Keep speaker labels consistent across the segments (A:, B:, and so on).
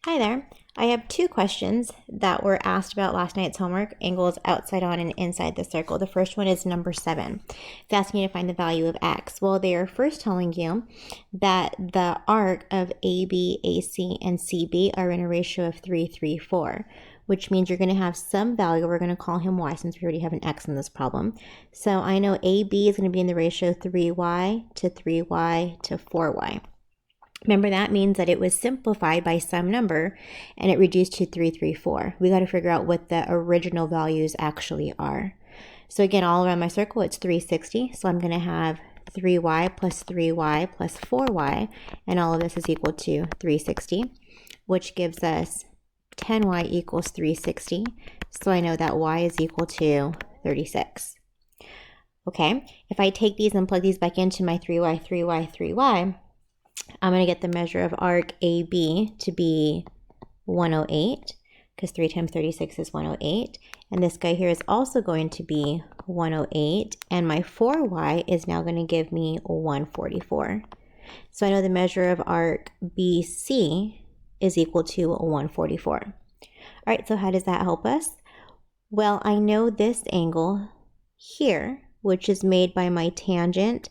A: Hi there. I have two questions that were asked about last night's homework, angles outside on and inside the circle. The first one is number 7. It's asking you to find the value of x. Well, they are first telling you that the arc of AB, AC, and CB are in a ratio of 3, 3, 4, which means you're going to have some value. We're going to call him y since we already have an x in this problem. So I know AB is going to be in the ratio 3y to 3y to 4y. Remember, that means that it was simplified by some number and it reduced to 334. We got to figure out what the original values actually are. So again, all around my circle, it's 360. So I'm going to have 3y plus 3y plus 4y, and all of this is equal to 360, which gives us 10y equals 360. So I know that y is equal to 36. Okay, if I take these and plug these back into my 3y, 3y, 3y, I'm going to get the measure of arc AB to be 108, because 3 times 36 is 108. And this guy here is also going to be 108. And my 4y is now going to give me 144. So I know the measure of arc BC is equal to 144. All right, so how does that help us? Well, I know this angle here, which is made by my tangent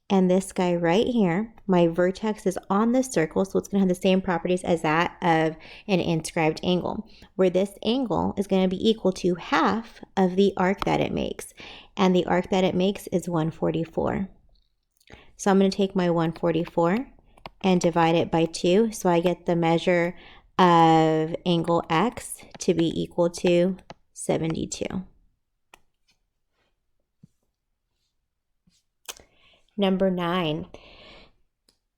A: and this guy right here. My vertex is on this circle, so it's going to have the same properties as that of an inscribed angle, where this angle is going to be equal to half of the arc that it makes. And the arc that it makes is 144. So I'm going to take my 144 and divide it by 2, so I get the measure of angle X to be equal to 72. Number 9,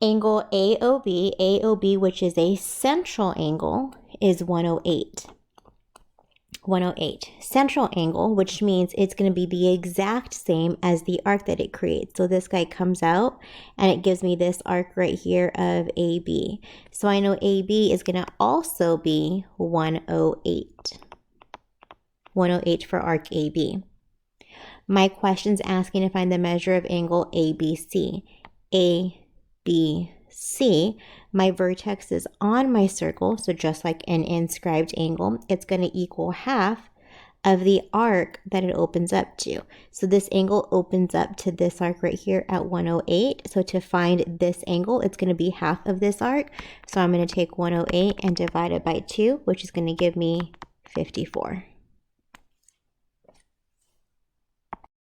A: angle AOB, which is a central angle, is 108. 108. Central angle, which means it's going to be the exact same as the arc that it creates. So this guy comes out and it gives me this arc right here of AB. So I know AB is going to also be 108. 108 for arc AB. My question's asking to find the measure of angle ABC. ABC, my vertex is on my circle, so just like an inscribed angle, it's going to equal half of the arc that it opens up to. So this angle opens up to this arc right here at 108. So to find this angle, it's going to be half of this arc. So I'm going to take 108 and divide it by 2, which is going to give me 54.